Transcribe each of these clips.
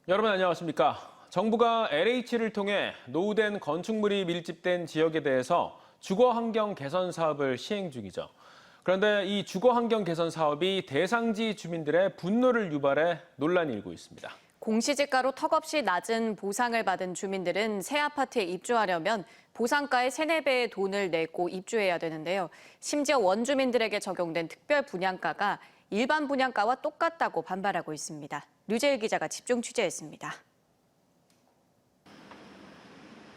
여러분 안녕하십니까? 정부가 LH를 통해 노후된 건축물이 밀집된 지역에 대해서 주거환경 개선 사업을 시행 중이죠. 그런데 이 주거환경 개선 사업이 대상지 주민들의 분노를 유발해 논란이 일고 있습니다. 공시지가로 턱없이 낮은 보상을 받은 주민들은 새 아파트에 입주하려면 보상가의 3, 4배의 돈을 내고 입주해야 되는데요. 심지어 원주민들에게 적용된 특별 분양가가 일반 분양가와 똑같다고 반발하고 있습니다. 류재일 기자가 집중 취재했습니다.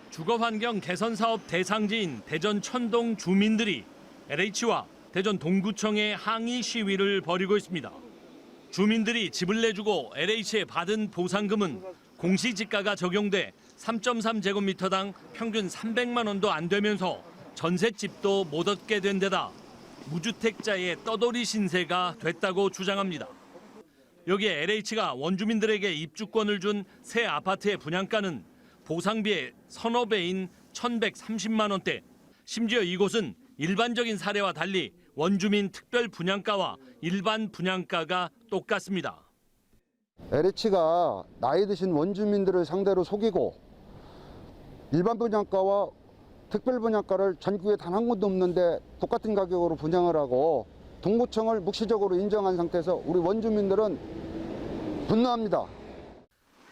주거환경 개선 사업 대상지인 대전 천동 주민들이 LH와 대전 동구청에 항의 시위를 벌이고 있습니다. 주민들이 집을 내주고 LH에 받은 보상금은 공시지가가 적용돼 3.3제곱미터당 평균 300만 원도 안 되면서 전셋집도 못 얻게 된 데다 무주택자의 떠돌이 신세가 됐다고 주장합니다. 여기에 LH가 원주민들에게 입주권을 준 새 아파트의 분양가는 보상비의 서너 배인 1,130만 원대. 심지어 이곳은 일반적인 사례와 달리 원주민 특별 분양가와 일반 분양가가 똑같습니다. LH가 나이 드신 원주민들을 상대로 속이고 일반 분양가와 특별 분양가를 전국에 단 한 군데 없는데 똑같은 가격으로 분양을 하고 동구청을 묵시적으로 인정한 상태에서 우리 원주민들은 분노합니다.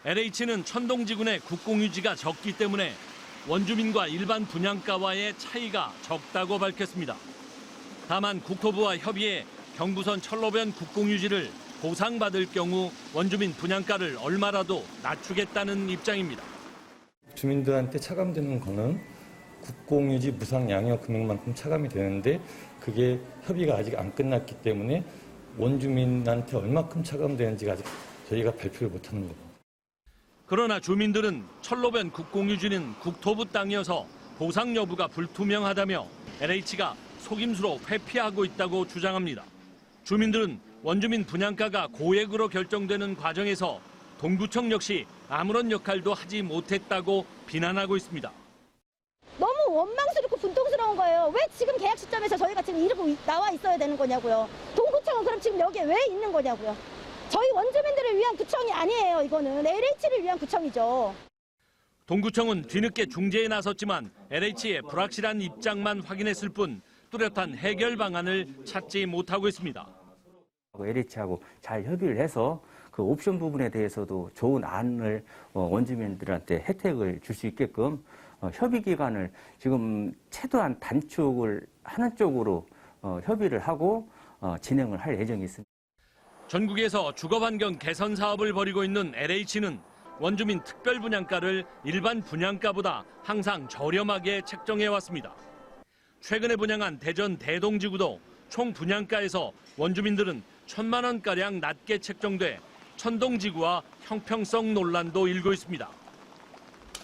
LH는 천동지군의 국공유지가 적기 때문에 원주민과 일반 분양가와의 차이가 적다고 밝혔습니다. 다만 국토부와 협의해 경부선 철로변 국공유지를 보상받을 경우 원주민 분양가를 얼마라도 낮추겠다는 입장입니다. 주민들한테 차감되는 거는 국공유지 무상 양형 금액만큼 차감이 되는데 그게 협의가 아직 안 끝났기 때문에 원주민한테 얼마큼 차감되는지가 아직 저희가 발표를 못하는 겁니다. 그러나 주민들은 철로변 국공유지는 국토부 땅이어서 보상 여부가 불투명하다며 LH가 속임수로 회피하고 있다고 주장합니다. 주민들은 원주민 분양가가 고액으로 결정되는 과정에서 동구청 역시 아무런 역할도 하지 못했다고 비난하고 있습니다. 너무 원망스럽고 분통스러운 거예요. 왜 지금 계약 시점에서 저희가 지금 이러고 나와 있어야 되는 거냐고요. 동구청은 그럼 지금 여기에 왜 있는 거냐고요. 저희 원주민들을 위한 구청이 아니에요. 이거는 LH를 위한 구청이죠. 동구청은 뒤늦게 중재에 나섰지만 LH의 불확실한 입장만 확인했을 뿐 뚜렷한 해결 방안을 찾지 못하고 있습니다. LH하고 잘 협의를 해서 그 옵션 부분에 대해서도 좋은 안을 원주민들한테 혜택을 줄 수 있게끔 협의 기간을 지금 최대한 단축을 하는 쪽으로 협의를 하고 진행을 할 예정이 있습니다. 전국에서 주거환경 개선 사업을 벌이고 있는 LH는 원주민 특별 분양가를 일반 분양가보다 항상 저렴하게 책정해왔습니다. 최근에 분양한 대전 대동지구도 총 분양가에서 원주민들은 1,000만 원가량 낮게 책정돼 천동지구와 형평성 논란도 일고 있습니다.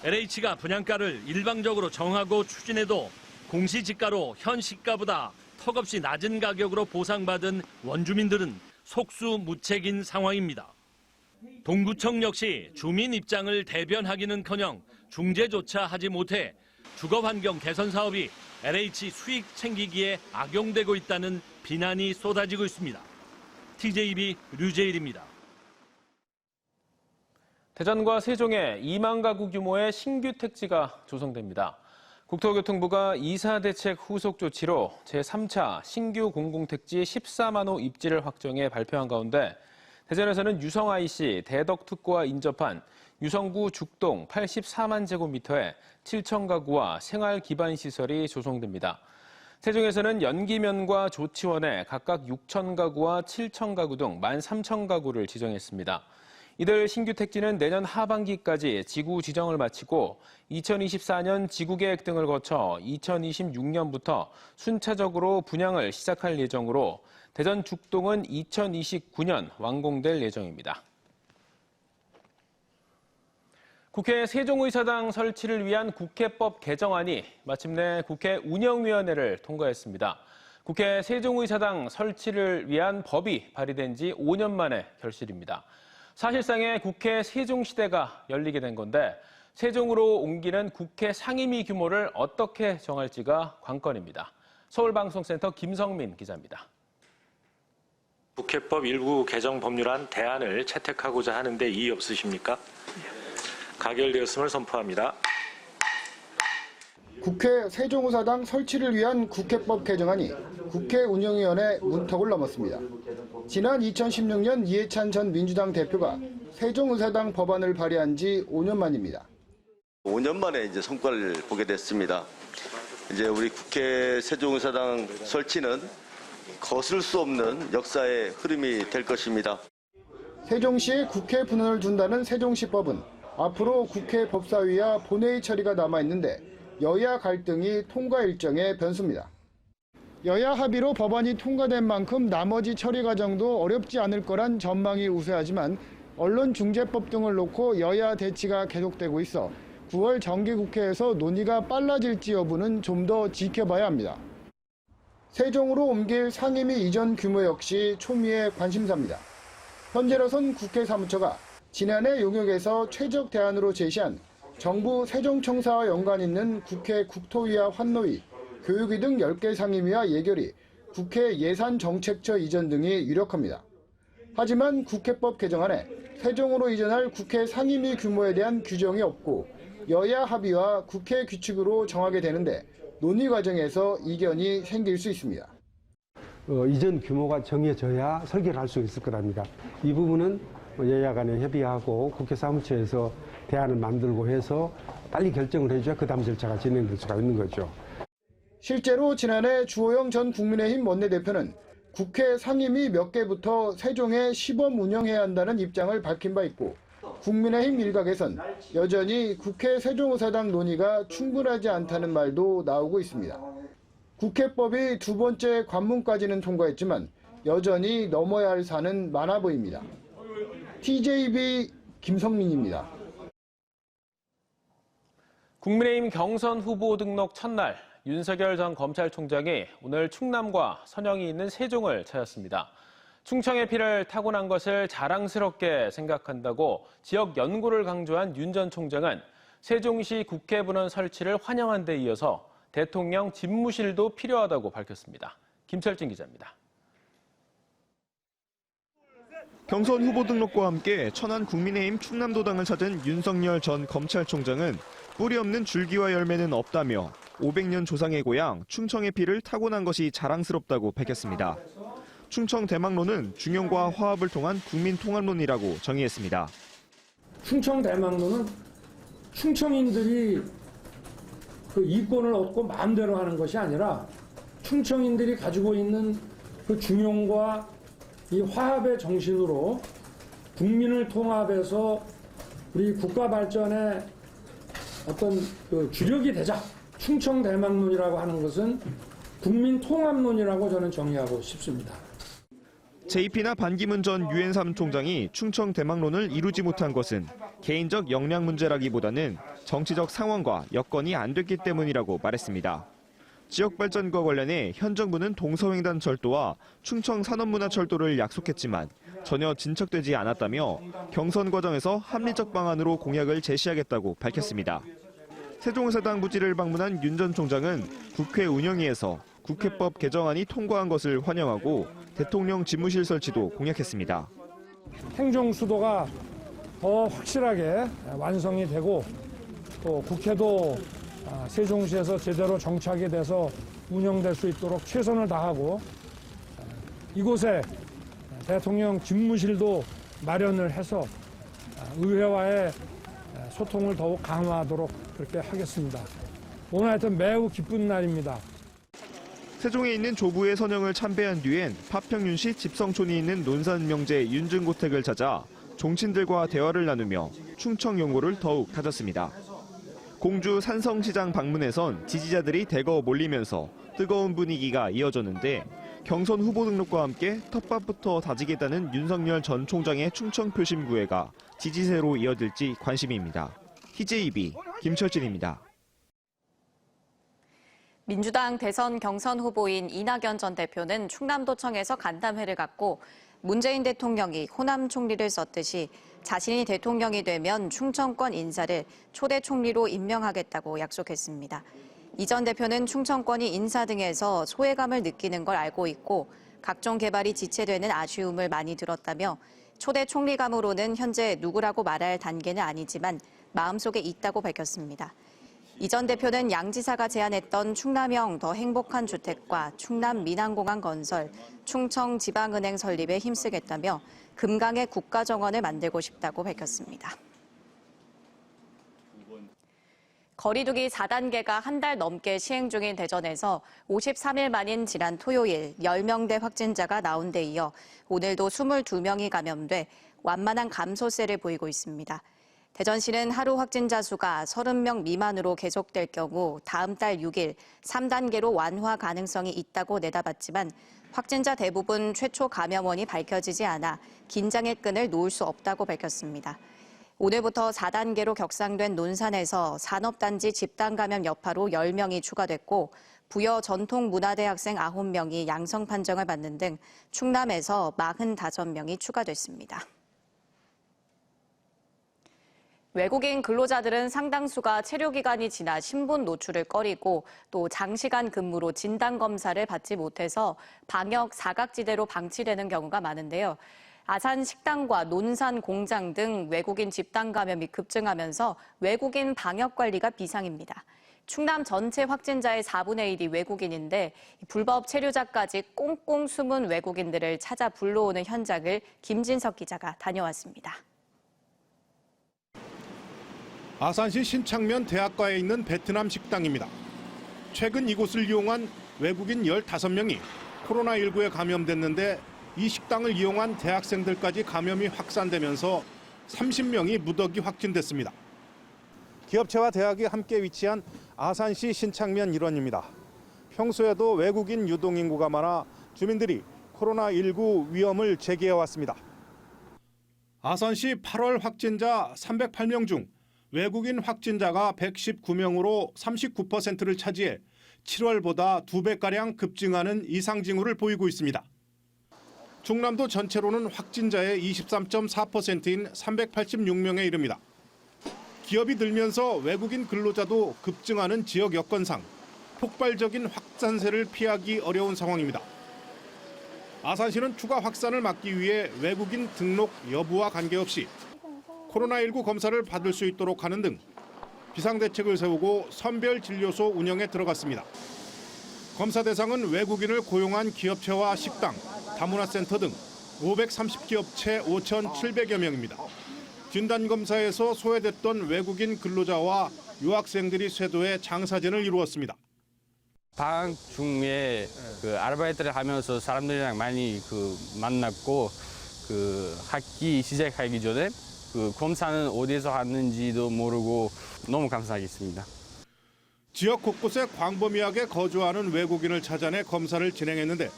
LH가 분양가를 일방적으로 정하고 추진해도 공시지가로 현 시가보다 턱없이 낮은 가격으로 보상받은 원주민들은 속수무책인 상황입니다. 동구청 역시 주민 입장을 대변하기는커녕 중재조차 하지 못해 주거환경 개선 사업이 LH 수익 챙기기에 악용되고 있다는 비난이 쏟아지고 있습니다. TJB 류재일입니다. 대전과 세종에 2만 가구 규모의 신규 택지가 조성됩니다. 국토교통부가 이사대책 후속 조치로 제3차 신규 공공택지 14만 호 입지를 확정해 발표한 가운데 대전에서는 유성 IC 대덕특구와 인접한 유성구 죽동 84만 제곱미터에 7천 가구와 생활 기반 시설이 조성됩니다. 세종에서는 연기면과 조치원에 각각 6천 가구와 7천 가구 등 13,000 가구를 지정했습니다. 이들 신규 택지는 내년 하반기까지 지구 지정을 마치고 2024년 지구계획 등을 거쳐 2026년부터 순차적으로 분양을 시작할 예정으로 대전 죽동은 2029년 완공될 예정입니다. 국회 세종의사당 설치를 위한 국회법 개정안이 마침내 국회 운영위원회를 통과했습니다. 국회 세종의사당 설치를 위한 법이 발의된 지 5년 만에 결실입니다. 사실상의 국회 세종시대가 열리게 된 건데 세종으로 옮기는 국회 상임위 규모를 어떻게 정할지가 관건입니다. 서울방송센터 김성민 기자입니다. 국회법 일부 개정 법률안 대안을 채택하고자 하는데 이의 없으십니까? 가결되었음을 선포합니다. 국회 세종의사당 설치를 위한 국회법 개정안이 국회 운영위원회 문턱을 넘었습니다. 지난 2016년 이해찬 전 민주당 대표가 세종의사당 법안을 발의한 지 5년 만입니다. 5년 만에 이제 성과를 보게 됐습니다. 이제 우리 국회 세종의사당 설치는 거슬 수 없는 역사의 흐름이 될 것입니다. 세종시에 국회 분원을 둔다는 세종시법은 앞으로 국회 법사위와 본회의 처리가 남아있는데 여야 갈등이 통과 일정의 변수입니다. 여야 합의로 법안이 통과된 만큼 나머지 처리 과정도 어렵지 않을 거란 전망이 우세하지만 언론중재법 등을 놓고 여야 대치가 계속되고 있어 9월 정기국회에서 논의가 빨라질지 여부는 좀 더 지켜봐야 합니다. 세종으로 옮길 상임위 이전 규모 역시 초미의 관심사입니다. 현재로선 국회 사무처가 지난해 용역에서 최적 대안으로 제시한 정부 세종청사와 연관 있는 국회 국토위와 환노위, 교육위 등 10개 상임위와 예결위, 국회 예산정책처 이전 등이 유력합니다. 하지만 국회법 개정안에 세종으로 이전할 국회 상임위 규모에 대한 규정이 없고 여야 합의와 국회 규칙으로 정하게 되는데 논의 과정에서 이견이 생길 수 있습니다. 이전 규모가 정해져야 설계를 할 수 있을 거랍니다. 이 부분은 여야 간에 협의하고 국회 사무처에서 대안을 만들고 해서 빨리 결정을 해줘야 그 다음 절차가 진행될 수가 있는 거죠. 실제로 지난해 주호영 전 국민의힘 원내대표는 국회 상임위 몇 개부터 세종에 시범 운영해야 한다는 입장을 밝힌 바 있고 국민의힘 일각에선 여전히 국회 세종의사당 논의가 충분하지 않다는 말도 나오고 있습니다. 국회법이 두 번째 관문까지는 통과했지만 여전히 넘어야 할 산은 많아 보입니다. TJB 김성민입니다. 국민의힘 경선 후보 등록 첫날 윤석열 전 검찰총장이 오늘 충남과 선영이 있는 세종을 찾았습니다. 충청의 피를 타고난 것을 자랑스럽게 생각한다고 지역 연구를 강조한 윤 전 총장은 세종시 국회 분원 설치를 환영한 데 이어서 대통령 집무실도 필요하다고 밝혔습니다. 김철진 기자입니다. 경선 후보 등록과 함께 천안 국민의힘 충남도당을 찾은 윤석열 전 검찰총장은 뿌리 없는 줄기와 열매는 없다며 500년 조상의 고향 충청의 피를 타고난 것이 자랑스럽다고 밝혔습니다. 충청 대망론은 중용과 화합을 통한 국민 통합론이라고 정의했습니다. 충청 대망론은 충청인들이 그 이권을 얻고 마음대로 하는 것이 아니라 충청인들이 가지고 있는 그 중용과 이 화합의 정신으로 국민을 통합해서 우리 국가 발전에 어떤 그 주력이 되자. 충청 대망론이라고 하는 것은 국민 통합론이라고 저는 정의하고 싶습니다. JP나 반기문 전 유엔 사무총장이 충청 대망론을 이루지 못한 것은 개인적 역량 문제라기보다는 정치적 상황과 여건이 안 됐기 때문이라고 말했습니다. 지역 발전과 관련해 현 정부는 동서횡단 철도와 충청 산업문화철도를 약속했지만 전혀 진척되지 않았다며 경선 과정에서 합리적 방안으로 공약을 제시하겠다고 밝혔습니다. 세종의사당 부지를 방문한 윤 전 총장은 국회 운영위에서 국회법 개정안이 통과한 것을 환영하고 대통령 집무실 설치도 공약했습니다. 행정 수도가 더 확실하게 완성이 되고 또 국회도 세종시에서 제대로 정착이 돼서 운영될 수 있도록 최선을 다하고 이곳에 대통령 집무실도 마련을 해서 의회와의 소통을 더욱 강화하도록 그렇게 하겠습니다. 오늘 하여튼 매우 기쁜 날입니다. 세종에 있는 조부의 선영을 참배한 뒤엔 파평윤시 집성촌이 있는 논산명제 윤증고택을 찾아 종친들과 대화를 나누며 충청 연고를 더욱 다졌습니다. 공주 산성시장 방문에선 지지자들이 대거 몰리면서 뜨거운 분위기가 이어졌는데 경선 후보 등록과 함께 텃밭부터 다지겠다는 윤석열 전 총장의 충청 표심구애가 지지세로 이어질지 관심입니다. TJB 김철진입니다. 민주당 대선 경선 후보인 이낙연 전 대표는 충남도청에서 간담회를 갖고 문재인 대통령이 호남 총리를 썼듯이 자신이 대통령이 되면 충청권 인사를 초대 총리로 임명하겠다고 약속했습니다. 이 전 대표는 충청권이 인사 등에서 소외감을 느끼는 걸 알고 있고 각종 개발이 지체되는 아쉬움을 많이 들었다며 초대 총리감으로는 현재 누구라고 말할 단계는 아니지만 마음속에 있다고 밝혔습니다. 이 전 대표는 양 지사가 제안했던 충남형 더 행복한 주택과 충남 민항공항 건설, 충청지방은행 설립에 힘쓰겠다며 금강의 국가정원을 만들고 싶다고 밝혔습니다. 거리두기 4단계가 한 달 넘게 시행 중인 대전에서 53일 만인 지난 토요일 10명대 확진자가 나온 데 이어 오늘도 22명이 감염돼 완만한 감소세를 보이고 있습니다. 대전시는 하루 확진자 수가 30명 미만으로 계속될 경우 다음 달 6일 3단계로 완화 가능성이 있다고 내다봤지만 확진자 대부분 최초 감염원이 밝혀지지 않아 긴장의 끈을 놓을 수 없다고 밝혔습니다. 오늘부터 4단계로 격상된 논산에서 산업단지 집단 감염 여파로 10명이 추가됐고 부여 전통문화대학생 9명이 양성 판정을 받는 등 충남에서 45명이 추가됐습니다. 외국인 근로자들은 상당수가 체류기간이 지나 신분 노출을 꺼리고 또 장시간 근무로 진단검사를 받지 못해서 방역 사각지대로 방치되는 경우가 많은데요. 아산 식당과 논산 공장 등 외국인 집단 감염이 급증하면서 외국인 방역 관리가 비상입니다. 충남 전체 확진자의 4분의 1이 외국인인데 불법 체류자까지 꽁꽁 숨은 외국인들을 찾아 불러오는 현장을 김진석 기자가 다녀왔습니다. 아산시 신창면 대학가에 있는 베트남 식당입니다. 최근 이곳을 이용한 외국인 15명이 코로나19에 감염됐는데 이 식당을 이용한 대학생들까지 감염이 확산되면서 30명이 무더기 확진됐습니다. 기업체와 대학이 함께 위치한 아산시 신창면 일원입니다. 평소에도 외국인 유동인구가 많아 주민들이 코로나19 위험을 제기해왔습니다. 아산시 8월 확진자 308명 중 외국인 확진자가 119명으로 39%를 차지해 7월보다 2배가량 급증하는 이상 징후를 보이고 있습니다. 충남도 전체로는 확진자의 23.4%인 386명에 이릅니다. 기업이 늘면서 외국인 근로자도 급증하는 지역 여건상 폭발적인 확산세를 피하기 어려운 상황입니다. 아산시는 추가 확산을 막기 위해 외국인 등록 여부와 관계없이 코로나19 검사를 받을 수 있도록 하는 등 비상대책을 세우고 선별진료소 운영에 들어갔습니다. 검사 대상은 외국인을 고용한 기업체와 식당, 다문화센터 등 530기업체 5,700여 명입니다. 진단검사에서 소외됐던 외국인 근로자와 유학생들이 쇄도해 장사진을 이루었습니다. 방학 중에 아르바이트를 하면서 사람들이랑 많이 만났고 학기 시작하기 전에 검사는 어디서 하는지도 모르고 너무 감사하겠습니다. 지역 곳곳에 광범위하게 거주하는 외국인을 찾아내 검사를 진행했는데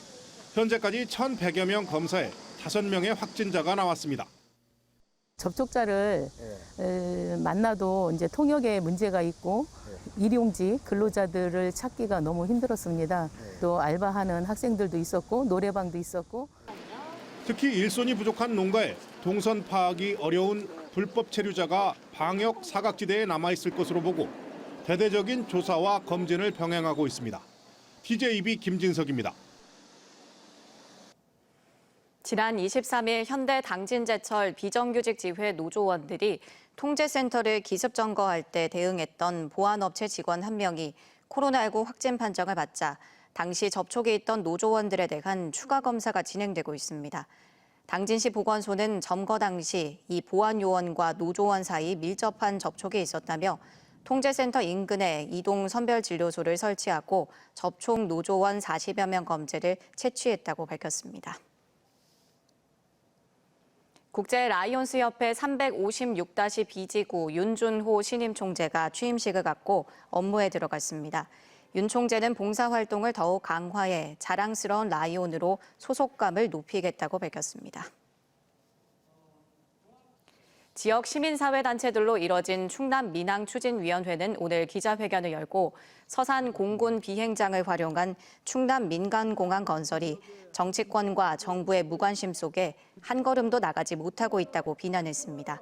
현재까지 1,100여 명 검사에 5명의 확진자가 나왔습니다. 접촉자를 만나도 이제 통역에 문제가 있고 일용직 근로자들을 찾기가 너무 힘들었습니다. 또 알바하는 학생들도 있었고 노래방도 있었고. 특히 일손이 부족한 농가에 동선 파악이 어려운 불법 체류자가 방역 사각지대에 남아있을 것으로 보고 대대적인 조사와 검진을 병행하고 있습니다. TJB 김진석입니다. 지난 23일 현대 당진제철 비정규직 지회 노조원들이 통제센터를 기습 점거할 때 대응했던 보안업체 직원 1명이 코로나19 확진 판정을 받자 당시 접촉이 있던 노조원들에 대한 추가 검사가 진행되고 있습니다. 당진시 보건소는 점거 당시 이 보안요원과 노조원 사이 밀접한 접촉이 있었다며 통제센터 인근에 이동 선별진료소를 설치하고 접촉 노조원 40여 명 검제를 채취했다고 밝혔습니다. 국제라이온스협회 356-B지구 윤준호 신임 총재가 취임식을 갖고 업무에 들어갔습니다. 윤 총재는 봉사활동을 더욱 강화해 자랑스러운 라이온으로 소속감을 높이겠다고 밝혔습니다. 지역 시민사회단체들로 이뤄진 충남 민항추진위원회는 오늘 기자회견을 열고 서산 공군 비행장을 활용한 충남 민간공항 건설이 정치권과 정부의 무관심 속에 한 걸음도 나가지 못하고 있다고 비난했습니다.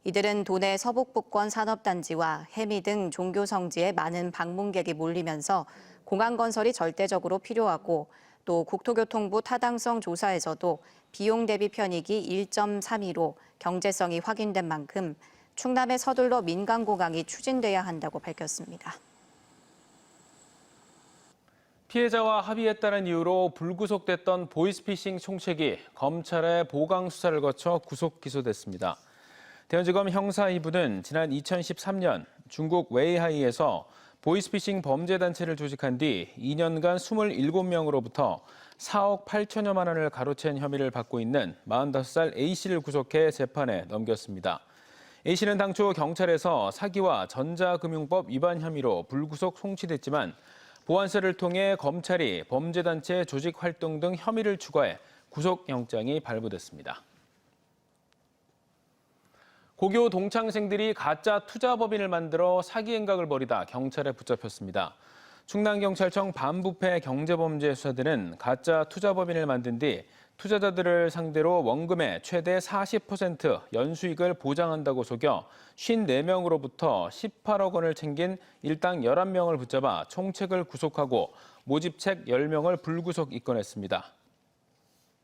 이들은 도내 서북부권 산업단지와 해미 등 종교 성지에 많은 방문객이 몰리면서 공항 건설이 절대적으로 필요하고 또 국토교통부 타당성 조사에서도 비용 대비 편익이 1.32로 경제성이 확인된 만큼 충남의 서둘러 민간고강이 추진돼야 한다고 밝혔습니다. 피해자와 합의했다는 이유로 불구속됐던 보이스피싱 총책이 검찰의 보강 수사를 거쳐 구속 기소됐습니다. 대전지검 형사 2부는 지난 2013년 중국 웨이하이에서 보이스피싱 범죄단체를 조직한 뒤 2년간 27명으로부터 4억 8천여만 원을 가로챈 혐의를 받고 있는 45살 A씨를 구속해 재판에 넘겼습니다. A씨는 당초 경찰에서 사기와 전자금융법 위반 혐의로 불구속 송치됐지만 보안서를 통해 검찰이 범죄단체 조직 활동 등 혐의를 추가해 구속영장이 발부됐습니다. 고교 동창생들이 가짜 투자법인을 만들어 사기 행각을 벌이다 경찰에 붙잡혔습니다. 충남경찰청 반부패 경제범죄수사대는 가짜 투자법인을 만든 뒤 투자자들을 상대로 원금의 최대 40% 연수익을 보장한다고 속여 54명으로부터 18억 원을 챙긴 일당 11명을 붙잡아 총책을 구속하고 모집책 10명을 불구속 입건했습니다.